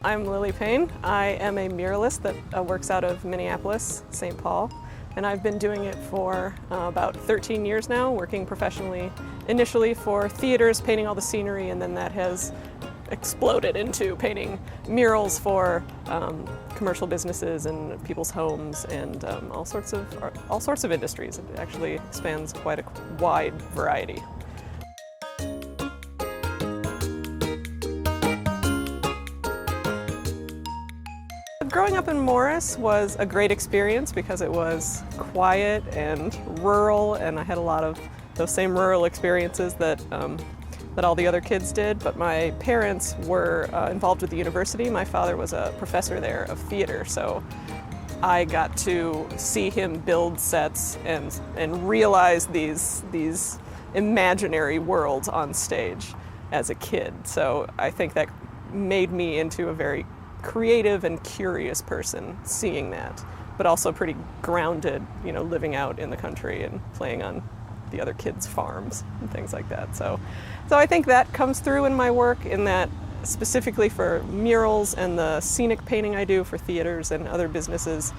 I'm Lily Payne. I am a muralist that works out of Minneapolis, St. Paul, and I've been doing it for about 13 years now, working professionally initially for theaters, painting all the scenery, and then that has exploded into painting murals for commercial businesses and people's homes and all sorts of industries. It actually spans quite a wide variety. Growing up in Morris was a great experience because it was quiet and rural, and I had a lot of those same rural experiences that all the other kids did. But my parents were involved with the university. My father was a professor there of theater, so I got to see him build sets and realize these imaginary worlds on stage as a kid. So I think that made me into a very creative and curious person seeing that, but also pretty grounded, living out in the country and playing on the other kids' farms and things like that. So I think that comes through in my work, in that specifically for murals and the scenic painting I do for theaters and other businesses,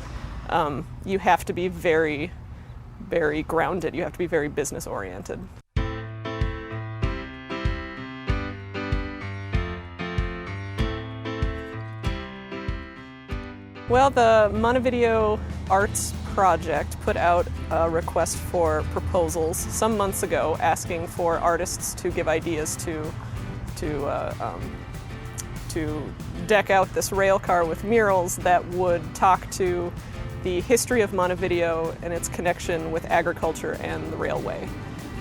you have to be very, very grounded. You have to be very business oriented. Well, the Montevideo Arts Project put out a request for proposals some months ago, asking for artists to give ideas to deck out this rail car with murals that would talk to the history of Montevideo and its connection with agriculture and the railway.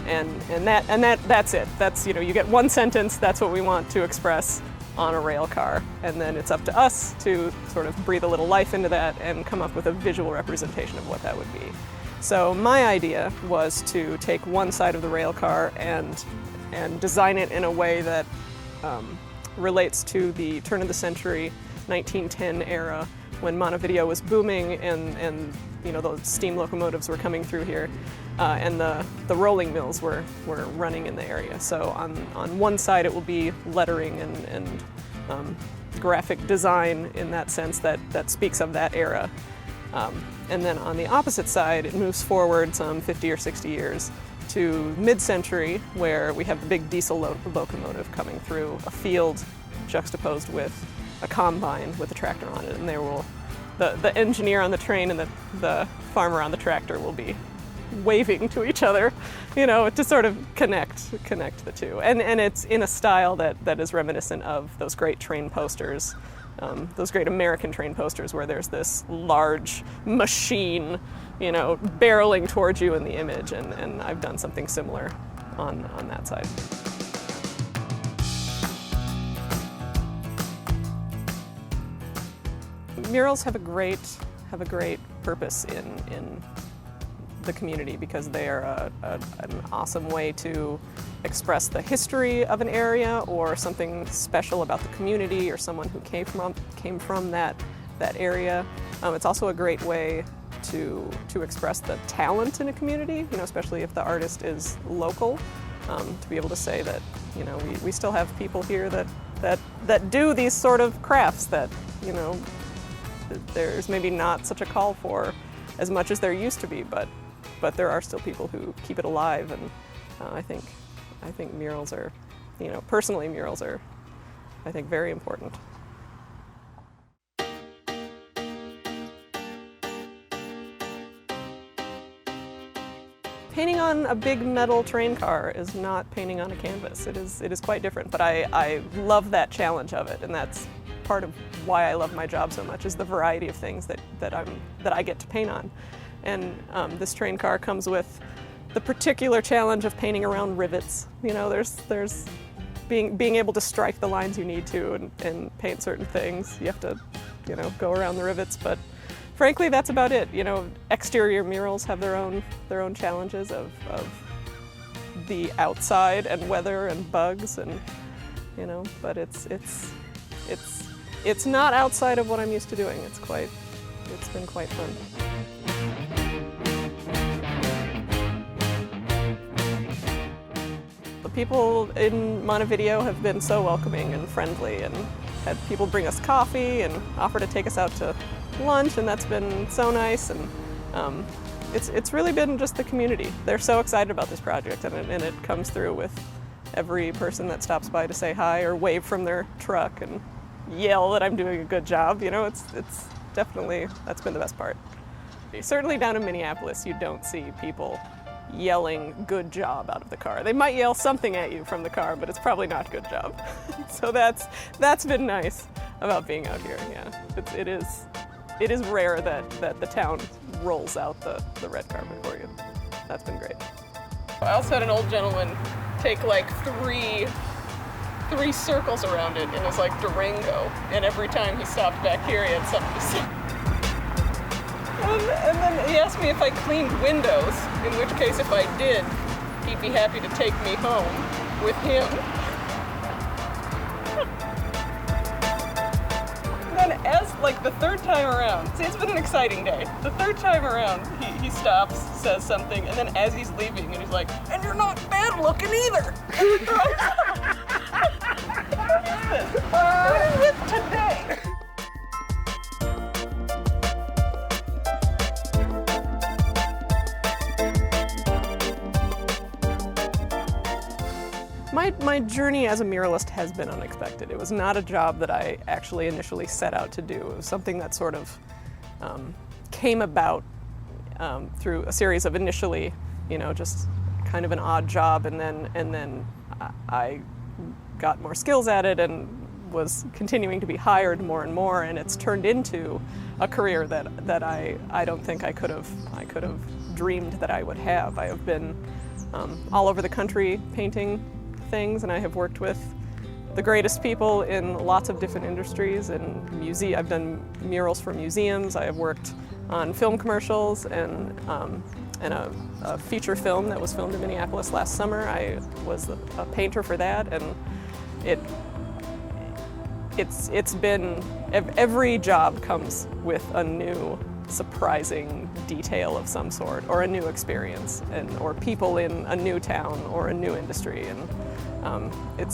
And that's it. That's, you get one sentence, that's what we want to express on a rail car, and then it's up to us to sort of breathe a little life into that and come up with a visual representation of what that would be. So my idea was to take one side of the rail car and design it in a way that relates to the turn of the century, 1910 era, when Montevideo was booming and those steam locomotives were coming through here, and the rolling mills were running in the area. So on one side it will be lettering and graphic design in that sense that speaks of that era. And then on the opposite side it moves forward some 50 or 60 years to mid-century, where we have the big diesel locomotive coming through a field juxtaposed with a combine with a tractor on it, and the engineer on the train and the farmer on the tractor will be waving to each other, to sort of connect the two. And it's in a style that is reminiscent of those great train posters, those great American train posters where there's this large machine, barreling towards you in the image, and I've done something similar on that side. Murals have a great purpose in the community because they are an awesome way to express the history of an area or something special about the community or someone who came from that area. It's also a great way to express the talent in a community, especially if the artist is local, to be able to say that we still have people here that do these sort of crafts that there's maybe not such a call for as much as there used to be, but there are still people who keep it alive, and I think murals are, personally murals are, I think, very important. Painting on a big metal train car is not painting on a canvas. It is quite different, but I love that challenge of it, and that's part of why I love my job so much, is the variety of things that I get to paint on. And this train car comes with the particular challenge of painting around rivets. There's being able to strike the lines you need to and paint certain things. You have to, go around the rivets, but frankly, that's about it. Exterior murals have their own challenges of the outside and weather and bugs and, but it's not outside of what I'm used to doing. It's been quite fun. The people in Montevideo have been so welcoming and friendly, and had people bring us coffee and offer to take us out to lunch, and that's been so nice. And it's really been just the community. They're so excited about this project, and it comes through with every person that stops by to say hi or wave from their truck and yell that I'm doing a good job. You know, it's definitely, that's been the best part. Certainly down in Minneapolis, you don't see people yelling good job out of the car. They might yell something at you from the car, but it's probably not good job. So that's been nice about being out here. Yeah, it is rare that the town rolls out the red carpet for you. That's been great. I also had an old gentleman take like three circles around it in his like Durango, and every time he stopped back here, he had something to say. And then he asked me if I cleaned windows, in which case, if I did, he'd be happy to take me home with him. And then as, like, the third time around, see, it's been an exciting day. The third time around, he stops, says something, and then as he's leaving, and he's like, and you're not bad looking either. What is this? What is it today? My journey as a muralist has been unexpected. It was not a job that I actually initially set out to do. It was something that sort of came about through a series of initially, just kind of an odd job, and then I got more skills at it and was continuing to be hired more and more, and it's turned into a career that I don't think I could have dreamed that I would have. I have been all over the country painting things, and I have worked with the greatest people in lots of different industries. And I've done murals for museums. I have worked on film commercials and a feature film that was filmed in Minneapolis last summer. I was a painter for that, and it's been, every job comes with a new surprising detail of some sort, or a new experience, or people in a new town or a new industry, and it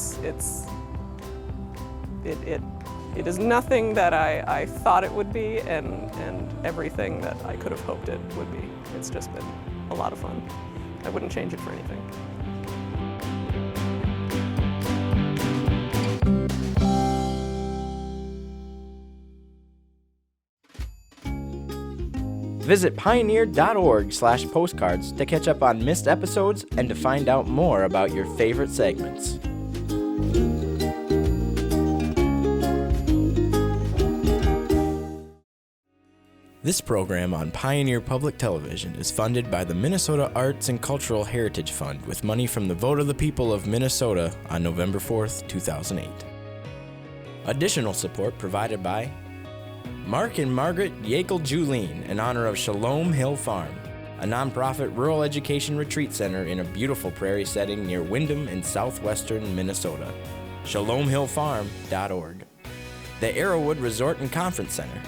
is nothing that I thought it would be, and everything that I could have hoped it would be. It's just been a lot of fun. I wouldn't change it for anything. Visit pioneer.org/postcards to catch up on missed episodes and to find out more about your favorite segments. This program on Pioneer Public Television is funded by the Minnesota Arts and Cultural Heritage Fund with money from the vote of the people of Minnesota on November 4th, 2008. Additional support provided by Mark and Margaret Yakel-Julien in honor of Shalom Hill Farm, a nonprofit rural education retreat center in a beautiful prairie setting near Windham in southwestern Minnesota. ShalomHillFarm.org. The Arrowwood Resort and Conference Center,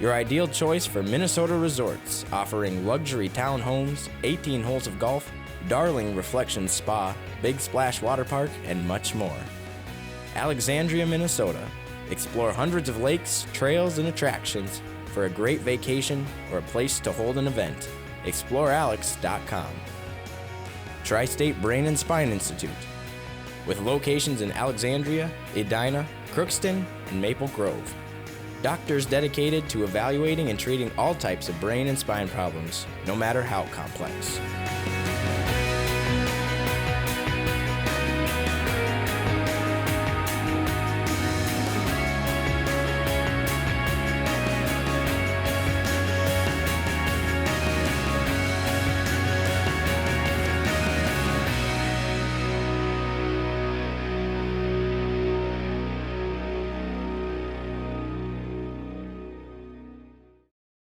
your ideal choice for Minnesota resorts, offering luxury townhomes, 18 holes of golf, Darling Reflections Spa, Big Splash Water Park, and much more. Alexandria, Minnesota. Explore hundreds of lakes, trails, and attractions for a great vacation or a place to hold an event. ExploreAlex.com. Tri-State Brain and Spine Institute, with locations in Alexandria, Edina, Crookston, and Maple Grove. Doctors dedicated to evaluating and treating all types of brain and spine problems, no matter how complex.